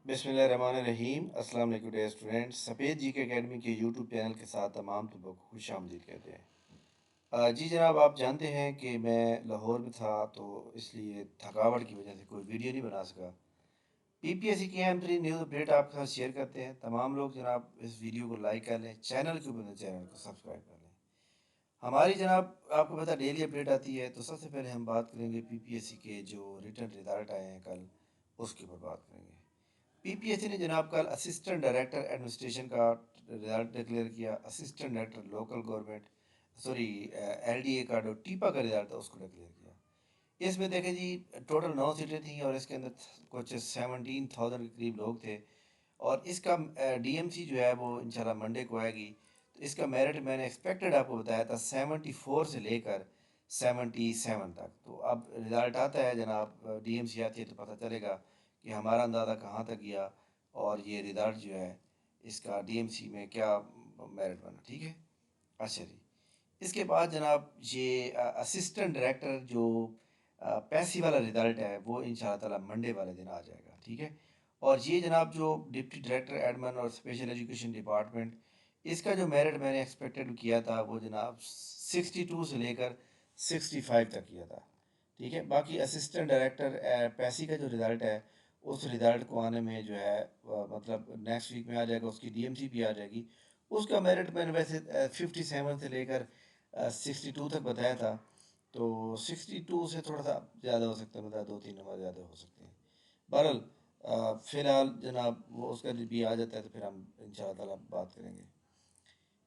بسم اللہ الرحمن الرحیم۔ السلام علیکم ڈیئر اسٹوڈنٹس، سفید جی کے اکیڈمی کے یوٹیوب چینل کے ساتھ تمام طلباء کو خوش آمدید کہتے ہیں۔ جی جناب، آپ جانتے ہیں کہ میں لاہور میں تھا تو اس لیے تھکاوٹ کی وجہ سے کوئی ویڈیو نہیں بنا سکا۔ پی پی ایس سی کی اہم ترین نیوز اپڈیٹ آپ کے ساتھ شیئر کرتے ہیں۔ تمام لوگ جناب اس ویڈیو کو لائک کر لیں، چینل کو سبسکرائب کر لیں۔ ہماری جناب آپ کو پتہ ڈیلی اپڈیٹ آتی ہے، تو سب سے پہلے ہم بات کریں گے پی پی ایس سی کے جو ریٹن رزلٹ آئے ہیں کل، اس کے اوپر بات کریں گے۔ پی پی ایس سی نے جناب کل اسسٹنٹ ڈائریکٹر ایڈمنسٹریشن کا رزلٹ ڈکلیئر کیا۔ Assistant director local government L D A کا جو ٹیپا کا رزلٹ تھا اس کو ڈکلیئر کیا۔ اس میں دیکھیں جی، ٹوٹل 9 سیٹیں تھیں اور اس کے اندر کچھ 17,000 کے قریب لوگ تھے، اور اس کا ڈی ایم سی جو ہے وہ انشاءاللہ منڈے کو آئے گی۔ تو اس کا میرٹ میں نے ایکسپیکٹڈ آپ کو بتایا تھا 74 سے لے کر 77 تک۔ تو اب رزلٹ آتا ہے جناب، ڈی ایم سی آتی ہے تو پتہ چلے گا کہ ہمارا اندازہ کہاں تک گیا اور یہ رزلٹ جو ہے اس کا ڈی ایم سی میں کیا میرٹ بنا، ٹھیک ہے۔ اچھا جی، اس کے بعد جناب یہ اسسٹنٹ ڈائریکٹر جو پیسی والا رزلٹ ہے وہ ان شاء اللہ تعالیٰ منڈے والے دن آ جائے گا، ٹھیک ہے۔ اور یہ جناب جو ڈپٹی ڈائریکٹر ایڈمن اور اسپیشل ایجوکیشن ڈپارٹمنٹ، اس کا جو میرٹ میں نے ایکسپیکٹڈ کیا تھا وہ جناب 62 سے لے کر 65 تک کیا تھا، ٹھیک ہے۔ باقی اسسٹنٹ ڈائریکٹر پیسی کا جو رزلٹ ہے اس رزلٹ کو آنے میں جو ہے مطلب نیکسٹ ویک میں آ جائے گا، اس کی ڈی ایم سی بھی آ جائے گی۔ اس کا میرٹ میں نے ویسے 57 سے لے کر 62 تک بتایا تھا، تو 62 سے تھوڑا سا زیادہ ہو سکتا ہے، مطلب 2-3 نمبر زیادہ ہو سکتے ہیں۔ بہرحال فی الحال جناب وہ اس کا بھی آ جاتا ہے تو پھر ہم ان شاء اللہ تعالیٰ بات کریں گے۔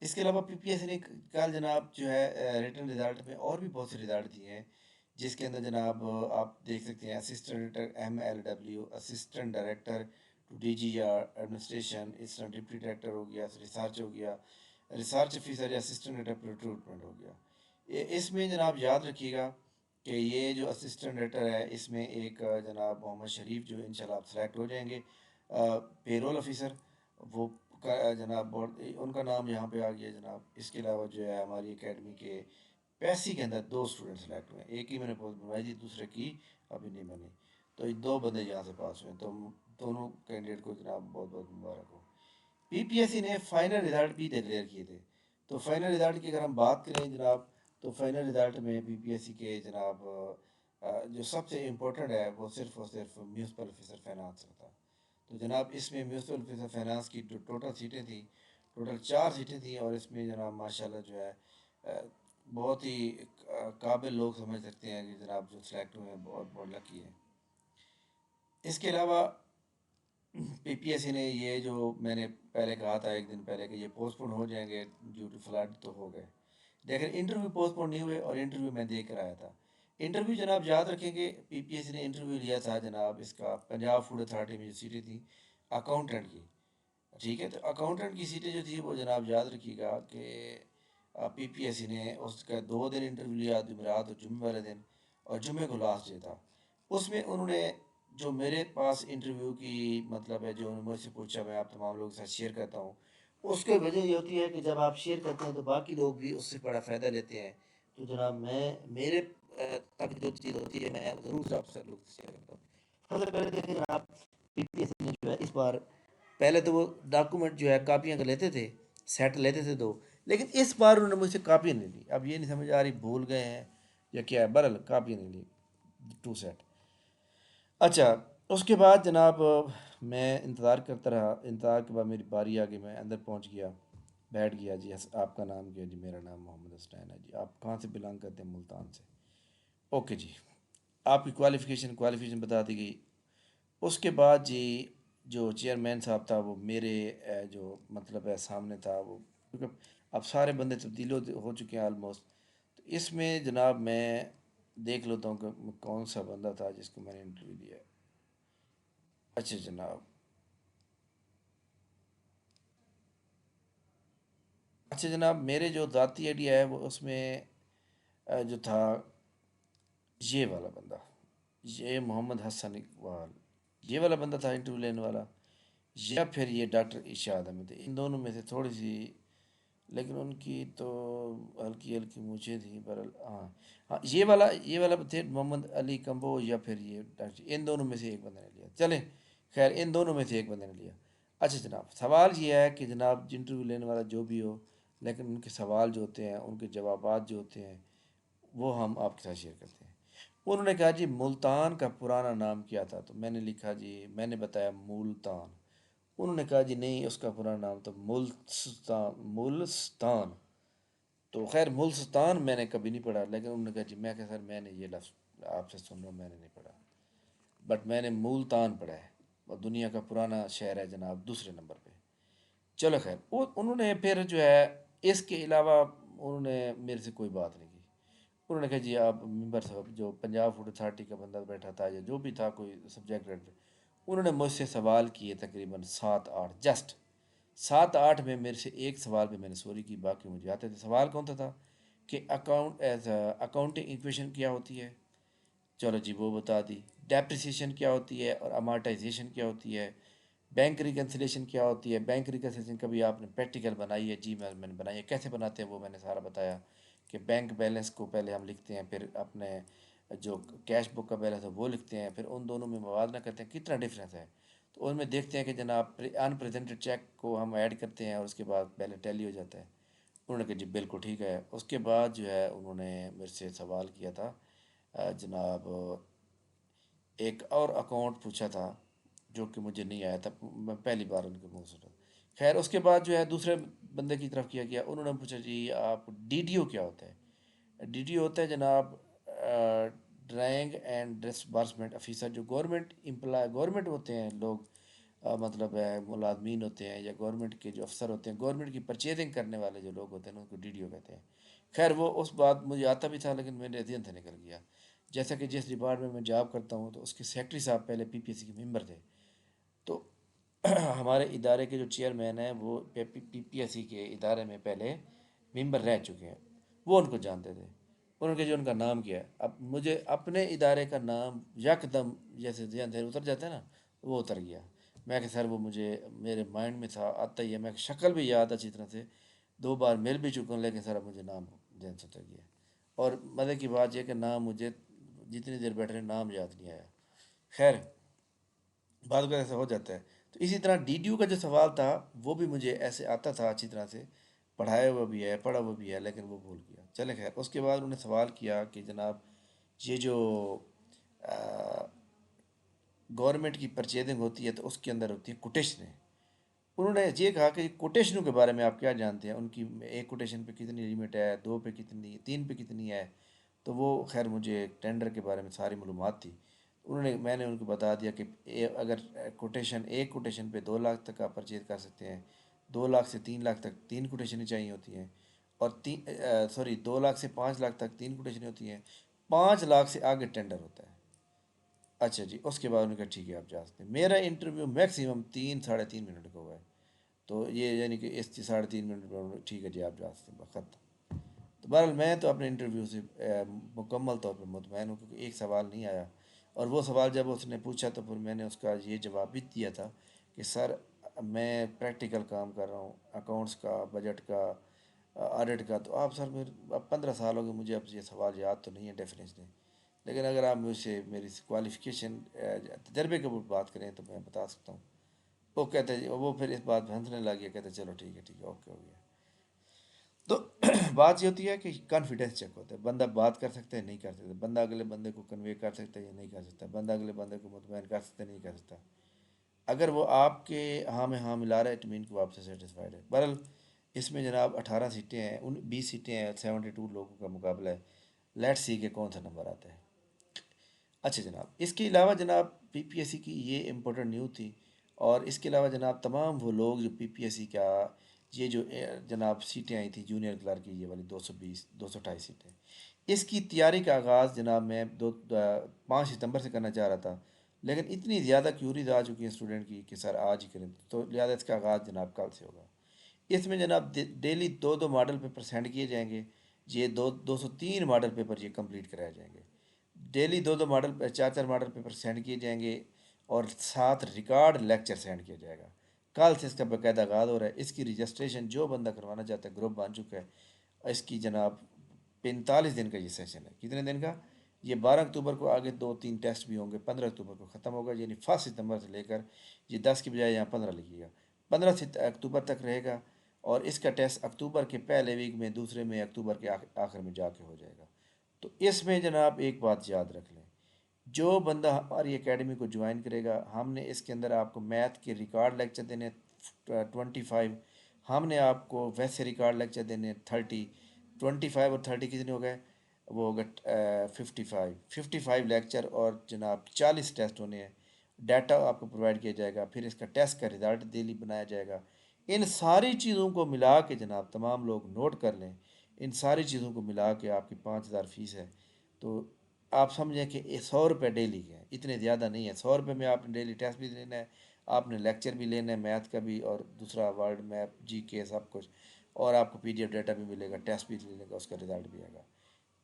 اس کے علاوہ پی پی ایس نے کل جناب جو ہے ریٹن رزلٹ میں اور بھی بہت سے رزلٹ دیے ہیں، جس کے اندر جناب آپ دیکھ سکتے ہیں assistant director M L W, assistant director to D G R administration, اس طرح ڈپٹی ڈائریکٹر ہو گیا، ریسرچ ہو گیا، ریسرچ آفیسر یا اسسٹنٹ ڈائریکٹر ریکروٹمنٹ ہو گیا۔ اس میں جناب یاد رکھیے گا کہ یہ جو اسسٹنٹ ڈائریکٹر ہے اس میں ایک جناب محمد شریف جو انشاءاللہ آپ سلیکٹ ہو جائیں گے، پے رول آفیسر، وہ جناب ان کا نام یہاں پہ آ گیا جناب۔ اس کے علاوہ جو ہے ہماری اکیڈمی کے پیسی کے اندر 2 اسٹوڈنٹ سلیکٹ ہوئے ہیں، ایک ہی میں نے پوسٹ بنوائی تھی، دوسرے کی ابھی نہیں بنی، تو یہ 2 بندے یہاں سے پاس ہوئے ہیں، تو دونوں کینڈیڈیٹ کو جناب بہت بہت مبارک ہو۔ پی پی ایس سی نے فائنل رزلٹ بھی ڈکلیئر کیے تھے، تو فائنل رزلٹ کی اگر ہم بات کریں جناب، تو فائنل رزلٹ میں پی پی ایس سی کے جناب جو سب سے امپورٹنٹ ہے وہ صرف اور صرف میونسپل آفیسر فائنانس کا تھا۔ تو جناب اس میں میونسپل آفیسر فائنانس کی جو ٹوٹل سیٹیں تھیں، ٹوٹل 4 سیٹیں تھیں، اور اس میں جناب ماشاءاللہ جو ہے بہت ہی قابل لوگ سمجھ سکتے ہیں کہ جناب جو سلیکٹ ہوئے ہیں بہت بہت لکی ہیں۔ اس کے علاوہ پی پی ایس سی نے یہ جو میں نے پہلے کہا تھا ایک دن پہلے کہ یہ پوسٹ پون ہو جائیں گے ڈیو ٹو فلڈ، تو ہو گئے، لیکن انٹرویو پوسٹ پون نہیں ہوئے، اور انٹرویو میں دے کر آیا تھا۔ انٹرویو جناب یاد رکھیں گے، پی پی ایس سی نے انٹرویو لیا تھا جناب اس کا پنجاب فوڈ اتھارٹی میں جو سیٹیں تھیں اکاؤنٹنٹ کی، ٹھیک ہے۔ تو اکاؤنٹنٹ کی سیٹیں جو تھیں وہ جناب یاد رکھیے گا کہ پی پی ایس سی نے اس کا 2 دن انٹرویو لیا، جمعرات اور جمعے والے دن، اور جمعے کو لاسٹ ڈے تھا۔ اس میں انہوں نے جو میرے پاس انٹرویو کی مطلب ہے جو انہوں نے مجھ سے پوچھا، میں آپ تمام لوگوں کے ساتھ شیئر کرتا ہوں۔ اس کی وجہ یہ ہوتی ہے کہ جب آپ شیئر کرتے ہیں تو باقی لوگ بھی اس سے بڑا فائدہ لیتے ہیں، تو جناب میں میرے تک جو چیز ہوتی ہے میں ضرور آپ سے لوگ شیئر کرتا ہوں۔ سب سے پہلے دیکھیں جناب، پی پی ایس سی نے جو ہے اس بار، پہلے تو وہ ڈاکومنٹ جو ہے کاپیاں کا لیتے تھے، سیٹ لیتے تھے 2، لیکن اس بار انہوں نے مجھ سے کاپیاں نہیں لی۔ اب یہ نہیں سمجھ آ رہی بھول گئے ہیں یا کیا ہے، بہرحال کاپیاں نہیں لی، 2 سیٹ۔ اچھا، اس کے بعد جناب میں انتظار کرتا رہا، انتظار کے بعد میری باری آ گئی، میں اندر پہنچ گیا، بیٹھ گیا۔ جی آپ کا نام کیا؟ جی میرا نام محمد حسنین ہے۔ جی آپ کہاں سے بلانگ کرتے ہیں؟ ملتان سے۔ اوکے جی، آپ کی کوالیفیکیشن بتا دی گئی۔ اس کے بعد جی جو چیئرمین صاحب تھا وہ میرے جو مطلب ہے سامنے تھا، وہ کیونکہ اب سارے بندے تبدیل ہو چکے ہیں آلموسٹ، تو اس میں جناب میں دیکھ لیتا ہوں کہ کون سا بندہ تھا جس کو میں نے انٹرویو دیا۔ اچھا جناب، اچھا جناب، میرے جو ذاتی آئیڈیا ہے وہ اس میں جو تھا یہ والا بندہ، یہ محمد حسن اقبال، یہ والا بندہ تھا انٹرویو لینے والا، یا پھر یہ ڈاکٹر ارشاد احمد، ان دونوں میں سے تھوڑی سی، لیکن ان کی تو ہلکی ہلکی مونچھیں تھیں، بہرحال ہاں ہاں یہ والا تھے محمد علی کمبو، یا پھر یہ ڈاکٹر، ان دونوں میں سے ایک بندہ نے لیا۔ چلیں خیر ان دونوں میں سے ایک بندے نے لیا۔ اچھا جناب، سوال یہ ہے کہ جناب انٹرویو لینے والا جو بھی ہو، لیکن ان کے سوال جو ہوتے ہیں، ان کے جوابات جو ہوتے ہیں، وہ ہم آپ کے ساتھ شیئر کرتے ہیں۔ انہوں نے کہا جی ملتان کا پرانا نام کیا تھا، تو میں نے لکھا جی، میں نے بتایا ملتان۔ انہوں نے کہا جی نہیں، اس کا پرانا نام تو ملستان۔ تو خیر ملستان میں نے کبھی نہیں پڑھا، لیکن انہوں نے کہا جی، میں کہ سر میں نے یہ لفظ آپ سے سن رہا ہوں، میں نے نہیں پڑھا، بٹ میں نے ملتان پڑھا ہے، اور دنیا کا پرانا شہر ہے جناب دوسرے نمبر پہ۔ چلو خیر، وہ انہوں نے پھر جو ہے اس کے علاوہ انہوں نے میرے سے کوئی بات نہیں کی۔ انہوں نے کہا جی آپ ممبر صاحب جو پنجاب فوڈ اتھارٹی کا بندہ بیٹھا تھا یا جو بھی تھا کوئی سبجیکٹ ریڈر، انہوں نے مجھ سے سوال کیے تقریباً 7 8، جسٹ 7 8 میں میرے سے ایک سوال پہ میں نے سوری کی، باقی مجھے آتے تھے۔ سوال کون سا تھا کہ اکاؤنٹنگ ایکویشن کیا ہوتی ہے؟ چلو جی وہ بتا دی۔ ڈیپریسیشن کیا ہوتی ہے اور امارٹائزیشن کیا ہوتی ہے؟ بینک ریکنسلیشن کیا ہوتی ہے؟ بینک ریکنسلیشن کبھی آپ نے پریکٹیکل بنائی ہے؟ جی میں نے بنائی ہے۔ کیسے بناتے ہیں وہ میں نے سارا بتایا، کہ بینک بیلنس کو پہلے ہم لکھتے ہیں، پھر اپنے جو کیش بک کا بیلنس ہے وہ لکھتے ہیں، پھر ان دونوں میں موازنہ کرتے ہیں کتنا ڈفرینس ہے، تو ان میں دیکھتے ہیں کہ جناب ان پریزنٹڈ چیک کو ہم ایڈ کرتے ہیں اور اس کے بعد بیلنس ٹیلی ہو جاتا ہے۔ انہوں نے کہا جی بالکل ٹھیک ہے۔ اس کے بعد جو ہے انہوں نے میرے سے سوال کیا تھا جناب، ایک اور اکاؤنٹ پوچھا تھا جو کہ مجھے نہیں آیا تھا، میں پہلی بار ان کے منہ سنا۔ خیر اس کے بعد جو ہے دوسرے بندے کی طرف کیا گیا، انہوں نے پوچھا جی آپ ڈی ڈی او کیا ہوتا ہے؟ ڈی ڈی او ہوتا ہے جناب ڈرائنگ اینڈ ڈسبرسمنٹ آفیسر، جو گورنمنٹ امپلائی گورنمنٹ ہوتے ہیں لوگ، مطلب ہے ملازمین ہوتے ہیں یا گورنمنٹ کے جو افسر ہوتے ہیں، گورنمنٹ کی پرچیزنگ کرنے والے جو لوگ ہوتے ہیں ان کو ڈی ڈی او کہتے ہیں۔ خیر وہ اس بات مجھے آتا بھی تھا لیکن میرے ذہن سے نکل گیا۔ جیسا کہ جس ڈپارٹمنٹ میں جاب کرتا ہوں تو اس کے سیکرٹری صاحب پہلے پی پی ایس سی کے ممبر تھے، تو ہمارے ادارے کے جو چیئرمین ہیں وہ پی پی ایس سی کے ادارے میں پہلے ممبر رہ چکے ہیں، وہ ان کو جانتے تھے۔ انہوں نے کہا جو ان کا نام کیا ہے؟ اب مجھے اپنے ادارے کا نام یک دم جیسے ذہن سے اتر جاتا ہے نا، وہ اتر گیا۔ میں کہ سر وہ مجھے میرے مائنڈ میں تھا، آتا ہی ہے، میں شکل بھی یاد اچھی طرح سے، 2 بار مل بھی چکا ہوں، لیکن سر اب مجھے نام ذہن سے اتر گیا۔ اور مزے کی بات یہ کہ نام مجھے جتنی دیر بیٹھ رہے نام یاد نہیں آیا۔ خیر بعد کا ایسا ہو جاتا ہے۔ تو اسی طرح ڈی ڈی او کا جو سوال تھا وہ بھی مجھے ایسے آتا تھا اچھی طرح سے، پڑھایا ہوا بھی ہے، پڑھا ہوا بھی ہے، لیکن وہ بھول گیا۔ چلے خیر، اس کے بعد انہوں نے سوال کیا کہ جناب یہ جو گورنمنٹ کی پرچیزنگ ہوتی ہے تو اس کے اندر ہوتی ہے کوٹیشنیں۔ انہوں نے یہ کہا کہ کوٹیشنوں کے بارے میں آپ کیا جانتے ہیں، ان کی ایک کوٹیشن پہ کتنی لمٹ ہے، 2 پہ کتنی، 3 پہ کتنی ہے؟ تو وہ خیر مجھے ٹینڈر کے بارے میں ساری معلومات تھی۔ میں نے ان کو بتا دیا کہ اگر ایک کوٹیشن پہ 2 لاکھ تک آپ پرچیز کر سکتے ہیں، 2 لاکھ سے 3 لاکھ تک 3 کوٹیشنیں چاہیے ہوتی ہیں، اور 2 لاکھ سے 5 لاکھ تک 3 کوٹیشنیں ہوتی ہیں، 5 لاکھ سے آگے ٹینڈر ہوتا ہے۔ اچھا جی، اس کے بعد انہوں نے کہا ٹھیک ہے آپ جا سکتے ہیں۔ میرا انٹرویو میکسیمم 3 ساڑھے 3 منٹ کا ہوا ہے، تو یہ یعنی کہ اس 3 ساڑھے 3 منٹ میں ٹھیک ہے جی آپ جا سکتے ہیں بخت۔ تو بہرحال میں تو اپنے انٹرویو سے مکمل طور پہ مطمئن ہوں، کیونکہ ایک سوال نہیں آیا، اور وہ سوال جب اس نے پوچھا تو پھر میں نے اس کا یہ جواب بھی دیا تھا کہ سر میں پریکٹیکل کام کر رہا ہوں اکاؤنٹس کا، بجٹ کا، آڈٹ کا، تو آپ سر اب 15 سال ہو گئے مجھے، اب یہ سوال یاد تو نہیں ہے ڈیفینیشنلی، لیکن اگر آپ مجھ سے میری کوالیفیکیشن تجربے کے اوپر بات کریں تو میں بتا سکتا ہوں۔ وہ کہتے ہیں وہ پھر اس بات پہ ہنسنے لگ گیا، کہتے ہیں چلو ٹھیک ہے ٹھیک ہے اوکے ہو گیا۔ تو بات یہ ہوتی ہے کہ کانفیڈینس چیک ہوتا ہے، بندہ بات کر سکتا ہے نہیں کر سکتا، بندہ اگلے بندے کو کنوے کر سکتا ہے یا نہیں کر سکتا، بندہ اگلے بندے کو مطمئن کر سکتا ہے نہیں کر سکتا۔ اگر وہ آپ کے ہاں میں ہاں ملا رہا ہے، اٹ مین کہ وہ آپ سے سیٹسفائیڈ ہے۔ بہرحال اس میں جناب 18 سیٹیں ہیں، 20 سیٹیں ہیں، 72 لوگوں کا مقابلہ ہے، لیٹ سی کہ کون سا نمبر آتا ہے۔ اچھا جناب، اس کے علاوہ جناب پی پی ایس سی کی یہ امپورٹنٹ نیوز تھی، اور اس کے علاوہ جناب تمام وہ لوگ جو پی پی ایس سی کا یہ جو جناب سیٹیں آئی تھیں جونیئر کلرک کی، یہ والی 228 سیٹیں، اس کی تیاری کا آغاز جناب میں 5 ستمبر سے کرنا چاہ رہا تھا، لیکن اتنی زیادہ کیوریز آ چکی ہیں اسٹوڈنٹ کی کہ سر آج ہی کریں، تو لہٰذا اس کا آغاز جناب کل سے ہوگا۔ اس میں جناب ڈیلی 2 ماڈل پیپر سینڈ کیے جائیں گے، یہ 203 ماڈل پیپر یہ کمپلیٹ کرائے جائیں گے، daily 2 model 4 model paper send کیے جائیں گے، اور 7 ریکارڈ لیکچر سینڈ کیا جائے گا۔ کل سے اس کا باقاعدہ آغاز ہو رہا ہے، اس کی رجسٹریشن جو بندہ کروانا چاہتا ہے گروپ بن چکا ہے، اس کی جناب 45 دن کا یہ سیشن ہے، کتنے دن کا؟ یہ 12 اکتوبر کو آگے 2-3 ٹیسٹ بھی ہوں گے، 15 اکتوبر کو ختم ہوگا، یعنی 1 ستمبر سے لے کر یہ 10 کی بجائے یہاں 15 لکھیے گا، 15 اکتوبر تک رہے گا، اور اس کا ٹیسٹ اکتوبر کے پہلے ویک میں، دوسرے میں، اکتوبر کے آخر میں جا کے ہو جائے گا۔ تو اس میں جناب ایک بات یاد رکھ لیں، جو بندہ ہماری اکیڈمی کو جوائن کرے گا، ہم نے اس کے اندر آپ کو میتھ کے ریکارڈ لیکچر دینے 25، ہم نے آپ کو ویسے ریکارڈ لیکچر دینے 30، 25 اور 30 کتنے ہو گئے؟ وہ ہوگا 55 لیکچر، اور جناب 40 ٹیسٹ ہونے ہیں۔ ڈیٹا آپ کو پرووائڈ کیا جائے گا، پھر اس کا ٹیسٹ کا رزلٹ ڈیلی بنایا جائے گا۔ ان ساری چیزوں کو ملا کے جناب تمام لوگ نوٹ کر لیں، ان ساری چیزوں کو ملا کے آپ کی 5,000 فیس ہے۔ تو آپ سمجھیں کہ 100 روپے ڈیلی کے ہیں، اتنے زیادہ نہیں ہے۔ 100 روپے میں آپ نے ڈیلی ٹیسٹ بھی لینا ہے، آپ نے لیکچر بھی لینا ہے میتھ کا بھی، اور دوسرا ورڈ میپ جی کے سب کچھ، اور آپ کو پی ڈی ایف ڈیٹا بھی ملے گا، ٹیسٹ بھی لینے کا، اس کا رزلٹ بھی آئے گا۔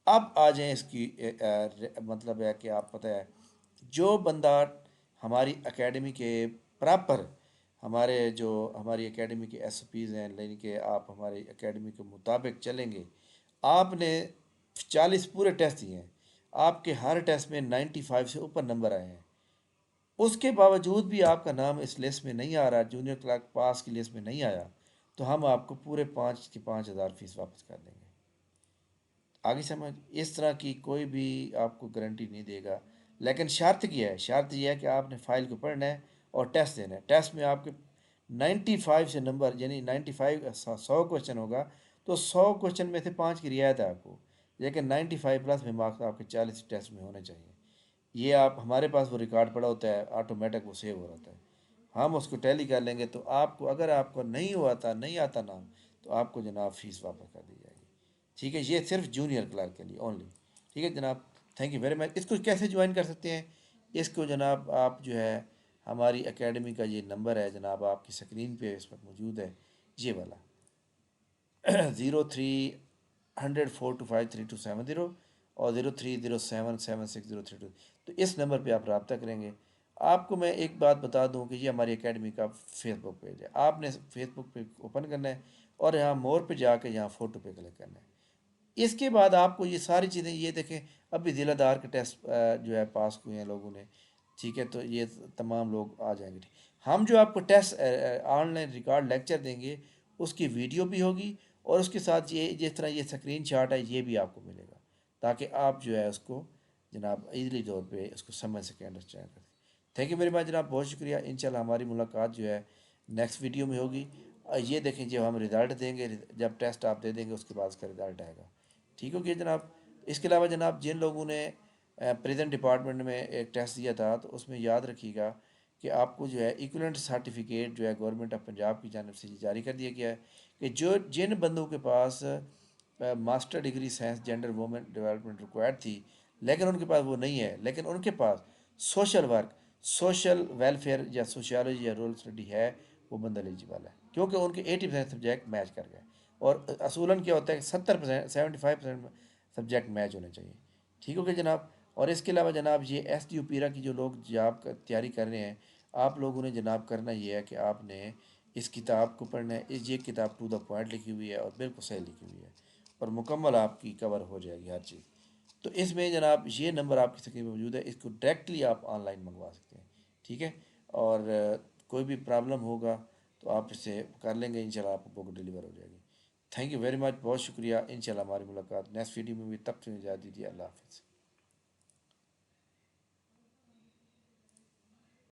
اب آ جائیں اس کی مطلب ہے کہ آپ پتہ ہے، جو بندہ ہماری اکیڈمی کے پراپر، ہماری اکیڈمی کے ایس او پیز ہیں، یعنی کہ آپ ہماری اکیڈمی کے مطابق چلیں گے، آپ نے 40 پورے ٹیسٹ دیے ہیں، آپ کے ہر ٹیسٹ میں 95 سے اوپر نمبر آئے ہیں، اس کے باوجود بھی آپ کا نام اس لسٹ میں نہیں آ رہا، جونیئر کلرک پاس کی لسٹ میں نہیں آیا، تو ہم آپ کو پورے 5,000 فیس واپس کر دیں گے۔ آگے سمجھ، اس طرح کی کوئی بھی آپ کو گارنٹی نہیں دے گا، لیکن شرط کیا ہے؟ شرط یہ ہے کہ آپ نے فائل کو پڑھنا ہے اور ٹیسٹ دینا ہے۔ ٹیسٹ میں آپ کے 95 سے نمبر، یعنی 95، 100 کوشچن ہوگا تو 100 کوشچن میں سے 5 کی رعایت ہے آپ کو، لیکن 95 پلس میں مارکس آپ کے 40 ٹیسٹ میں ہونے چاہیے۔ یہ آپ ہمارے پاس وہ ریکارڈ پڑا ہوتا ہے، آٹومیٹک وہ سیو ہو رہتا ہے، ہم اس کو ٹیلی کر لیں گے، تو آپ کو، اگر آپ کو نہیں آتا نام، تو آپ کو جناب فیس واپس کر دی جائے گی۔ ٹھیک ہے، یہ صرف جونیئر کلرک کے لیے اونلی۔ ٹھیک ہے جناب، تھینک یو ویری مچ۔ اس کو کیسے جوائن کر سکتے ہیں؟ اس کو جناب آپ جو ہے، ہماری اکیڈمی کا یہ نمبر ہے جناب، آپ کی اسکرین پہ اس وقت موجود ہے، یہ والا 0300425327، اور 0307760332۔ تو اس نمبر پہ آپ رابطہ کریں گے۔ آپ کو میں ایک بات بتا دوں کہ یہ ہماری اکیڈمی کا فیس بک پیج ہے، آپ نے فیس بک پہ اوپن کرنا ہے، اور یہاں مور پہ جا کے یہاں فوٹو پہ کلک کرنا ہے۔ اس کے بعد آپ کو یہ ساری چیزیں، یہ دیکھیں ابھی ضلع دار کے ٹیسٹ جو ہے پاس ہوئے ہیں لوگوں نے، ٹھیک ہے، تو یہ تمام لوگ آ جائیں گے۔ ہم جو آپ کو test on line record lecture دیں گے، اس کی ویڈیو بھی ہوگی، اور اس کے ساتھ یہ جس طرح یہ اسکرین شاٹ ہے یہ بھی آپ کو ملے گا، تاکہ آپ جو ہے اس کو جناب ایزلی طور پہ اس کو سمجھ سکیں، انڈرسٹینڈ کر سکیں۔ تھینک یو ویری مچ جناب، بہت شکریہ۔ انشاءاللہ ہماری ملاقات جو ہے نیکسٹ ویڈیو میں ہوگی۔ یہ دیکھیں، جب ہم رزلٹ دیں گے، جب ٹیسٹ آپ دے دیں گے، اس کے بعد اس کا رزلٹ آئے گا۔ ٹھیک ہو گیا جناب۔ اس کے علاوہ جناب، جن لوگوں نے پریزنٹ ڈپارٹمنٹ میں ایک ٹیسٹ دیا تھا، تو اس میں یاد رکھیے گا کہ آپ کو جو ہے ایکولنٹ سرٹیفکیٹ جو ہے گورنمنٹ آف پنجاب کی جانب سے جاری کر دیا گیا ہے، کہ جن بندوں کے پاس master degree science gender women development required تھی، لیکن ان کے پاس وہ نہیں ہے، لیکن ان کے پاس سوشل ورک، سوشل ویلفیئر یا سوشیالوجی یا رول اسٹڈی ہے، وہ بندہ ایلیجیبل ہے، کیونکہ ان کے 80% سبجیکٹ میچ کر گئے، اور اصولاً کیا ہوتا ہے کہ 70%، 75% سبجیکٹ میچ ہونے چاہیے۔ ٹھیک ہو گیا جناب۔ اور اس کے علاوہ جناب، یہ ایس ڈی او پیرا کی جو لوگ جاب کا تیاری کر رہے ہیں، آپ لوگوں نے جناب کرنا یہ ہے کہ آپ نے اس کتاب کو پڑھنا ہے۔ یہ کتاب ٹو دا پوائنٹ لکھی ہوئی ہے، اور بالکل صحیح لکھی ہوئی ہے، اور مکمل آپ کی کور ہو جائے گی ہر چیز۔ تو اس میں جناب یہ نمبر آپ کی اسکرین میں موجود ہے، اس کو ڈائریکٹلی آپ آن لائن منگوا سکتے ہیں۔ ٹھیک ہے، اور کوئی بھی پرابلم ہوگا تو آپ اس سے کر لیں گے، انشاءاللہ آپ کو بک ڈلیور ہو جائے گی۔ تھینک یو ویری مچ، بہت شکریہ۔ انشاءاللہ ہماری ملاقات نیکسٹ ویڈیو میں بھی، تب تک اجازت دیجیے، اللہ حافظ۔